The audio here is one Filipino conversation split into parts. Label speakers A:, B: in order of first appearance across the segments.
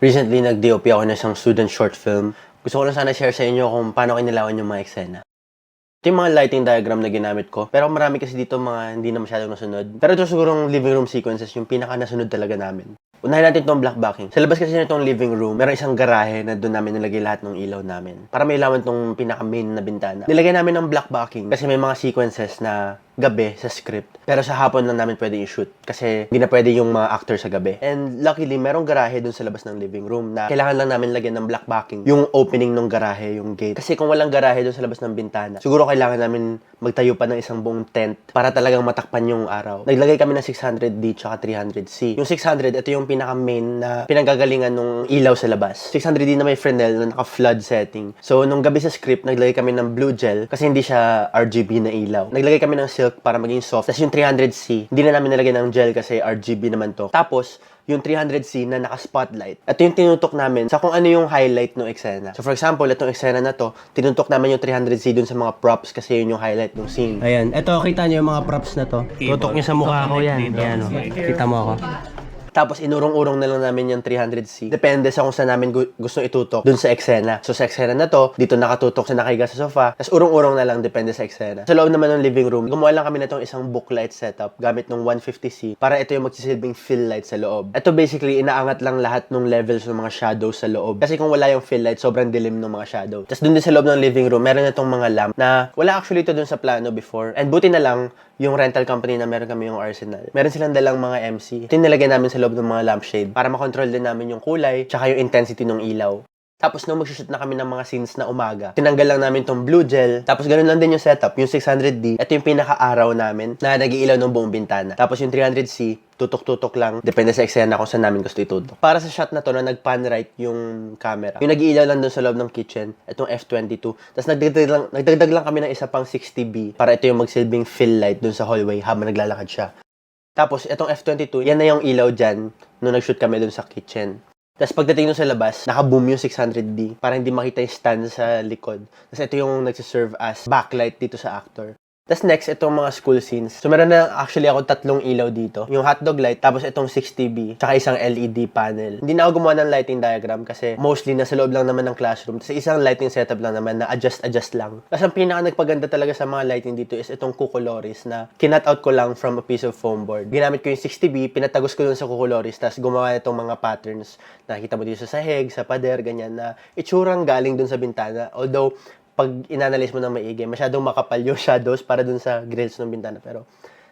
A: Recently, nag-DOP ako ng isang student short film. Gusto ko lang sana share sa inyo kung paano kinilawan yung mga eksena. Ito yung mga lighting diagram na ginamit ko. Pero marami kasi dito mga hindi na masyadong nasunod. Pero ito sigurong living room sequences yung pinaka nasunod talaga namin. Unahin natin itong black backing. Sa labas kasi nitong living room, meron isang garahe na doon namin nilagay lahat ng ilaw namin. Para may ilawan itong pinaka main na bintana. Nilagay namin ng black backing kasi may mga sequences na gabi sa script. Pero sa hapon lang namin pwede i-shoot kasi hindi na pwede yung mga actor sa gabi. And luckily, merong garahe dun sa labas ng living room na kailangan lang namin lagyan ng black backing yung opening ng garahe, yung gate. Kasi kung walang garahe dun sa labas ng bintana, siguro kailangan namin magtayo pa ng isang buong tent para talagang matakpan yung araw. Naglagay kami ng 600D tsaka 300C. Yung 600, ito yung pinaka-main na pinanggagalingan ng ilaw sa labas. 600D na may Fresnel na naka-flood setting. So, nung gabi sa script, naglagay kami ng blue gel kasi hindi siya RGB na ilaw. Naglagay kami ng silk para maging soft. Tapos yung 300C, hindi na namin nalagay ng gel kasi RGB naman to. Tapos, yung 300C na naka-spotlight. Ito yung tinutok namin sa kung ano yung highlight ng eksena. So for example, itong eksena na to, tinutok namin yung 300C dun sa mga props kasi yun yung highlight ng scene. Ayan, ito kita nyo yung mga props na to. Tutok nyo sa mukha ko yan. Ayan, kita mo ako. Tapos inurong-urong na lang namin yung 300C. Depende sa kung saan namin gusto itutok dun sa eksena. So sa eksena na to, dito nakatutok sa nakahiga sa sofa. Tapos urong-urong na lang depende sa eksena. Sa loob naman ng living room, gumawa lang kami na itong isang booklight setup gamit ng 150C para ito yung magsisilbing fill light sa loob. Ito basically, inaangat lang lahat ng levels ng mga shadows sa loob. Kasi kung wala yung fill light, sobrang dilim ng mga shadow. Tapos dun din sa loob ng living room, meron na itong mga lamp na wala actually ito dun sa plano before. And buti na lang, yung rental company na meron kami yung Arsenal. Meron silang dalang mga MC. Ito yung nilagay namin sa loob ng mga lampshade para makontrol din namin yung kulay tsaka yung intensity ng ilaw. Tapos nung mag-shoot na kami ng mga scenes na umaga, tinanggal lang namin tong blue gel. Tapos ganun lang din yung setup, yung 600D. Ito yung pinaka-araw namin na nag-iilaw ng buong bintana. Tapos yung 300C, tutok-tutok lang. Depende sa eksena kung saan namin gusto itutok. Para sa shot na to na nag-pan right yung camera. Yung nag-iilaw lang doon sa loob ng kitchen, itong F22. Tapos nagdagdag lang kami ng isa pang 60B para ito yung magsilbing fill light doon sa hallway habang naglalakad siya. Tapos itong F22, yan na yung ilaw dyan nung nag-shoot kami doon sa kitchen. Tapos pagdating nung sa labas, naka-boom yung 600D para hindi makita yung stand sa likod. Tapos ito yung nagsiserve as backlight dito sa actor. Tapos next, itong mga school scenes. So meron na actually ako 3 ilaw dito. Yung hotdog light, tapos itong 60B, tsaka isang LED panel. Hindi na ako gumawa ng lighting diagram kasi mostly nasa loob lang naman ng classroom. Tapos isang lighting setup lang naman na adjust lang. Tapos ang pinaka nagpaganda talaga sa mga lighting dito is itong Kukuloris na kinut out ko lang from a piece of foam board. Ginamit ko yung 60B, pinatagos ko dun sa Kukuloris, tapos gumawa itong mga patterns. Nakikita mo dito sa sahig, sa pader, ganyan na itsurang galing dun sa bintana. Although, pag inanalyze mo ng maigi, masyadong makapal yung shadows para dun sa grills ng bintana. Pero,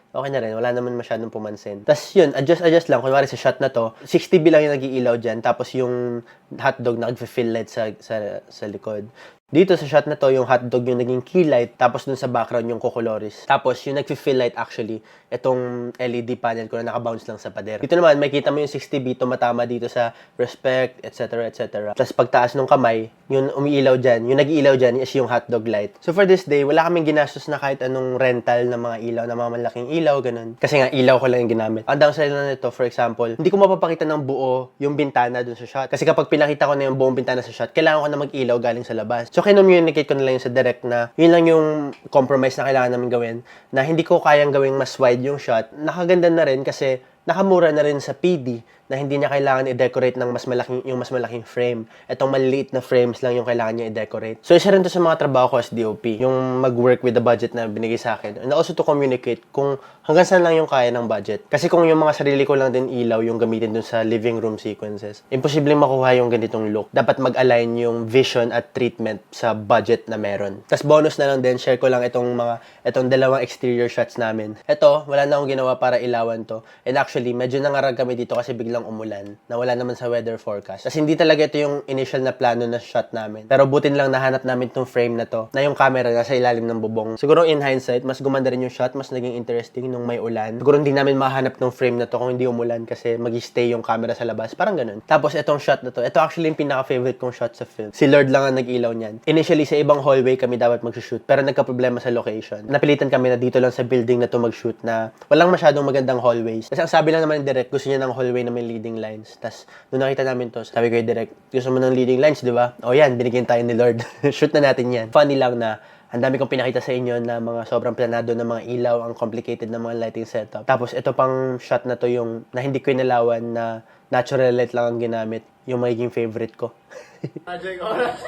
A: okay na rin. Wala naman masyadong pumansin. Tapos yun, adjust lang. Kunwari sa shot na to, 60B lang yung nag-iilaw dyan. Tapos yung hotdog na nag-fill light sa likod. Dito sa shot na to, yung hotdog yung naging key light, tapos dun sa background yung Kukuloris. Tapos yung nag-fill light actually, itong LED panel ko na naka-bounce lang sa pader. Dito naman, makikita mo yung 60B tumatama dito sa respect, etc. etc. Tapos pagtaas ng kamay, yung umiilaw dyan, yung nag-iilaw dyan is yung hotdog light. So for this day, wala kaming ginastos na kahit anong rental ng mga ilaw, na mga malaking ilaw, ganun. Kasi nga, ilaw ko lang yung ginamit. Ang downside na nito, for example, hindi ko mapapakita ng buo yung bintana dun sa shot. Kasi kapag pinakita ko na yung buong bintana sa shot, kailangan ko na mag-ilaw galing sa labas. So, kinommunicate ko na lang yun sa direct na yun lang yung compromise na kailangan namin gawin, na hindi ko kayang gawing mas wide yung shot. Nakaganda na rin kasi nakamura na rin sa PD na hindi niya kailangan i-decorate ng mas malaking frame. Itong maliliit na frames lang yung kailangan niya i-decorate. So, isa rin to sa mga trabaho ko as DOP, yung mag-work with the budget na binigay sa akin. And also to communicate kung hanggang saan lang yung kaya ng budget. Kasi kung yung mga sarili ko lang din ilaw yung gamitin dun sa living room sequences, imposibleng makuha yung ganitong look. Dapat mag-align yung vision at treatment sa budget na meron. Tapos bonus na lang din, share ko lang itong dalawang exterior shots namin. Ito, wala na akong ginawa para ilawan to. And actually, medyo nangarag kami dito kasi biglang umulan na wala naman sa weather forecast. Kasi hindi talaga ito yung initial na plano na shot namin. Pero butin lang nahanap namin tong frame na to, na yung camera nasa ilalim ng bubong. Siguro in hindsight, mas gumanda rin yung shot, mas naging interesting nung may ulan. Siguro hindi namin mahanap ng frame na to kung hindi umulan kasi mag-stay yung camera sa labas. Parang ganun. Tapos itong shot na to, ito actually yung pinaka-favorite kong shot sa film. Si Lord lang ang nag-ilaw niyan. Initially, sa ibang hallway kami dapat mag-shoot, pero nagka-problema sa location. Napilitan kami na dito lang sa building na to mag-shoot na walang masyadong magandang hallways. Kasi ang sabi lang naman direct, gusto niya ng hallway na may leading lines. Tapos, nung nakita namin to, sabi ko direct, gusto mo ng leading lines, di ba? O yan, binigyan tayo ni Lord. Shoot na natin yan. Funny lang na ang dami kong pinakita sa inyo na mga sobrang planado na mga ilaw, ang complicated na mga lighting setup. Tapos ito pang shot na to yung na hindi ko inalawan na natural light lang ang ginamit. Yung magiging favorite ko.
B: Magic oras.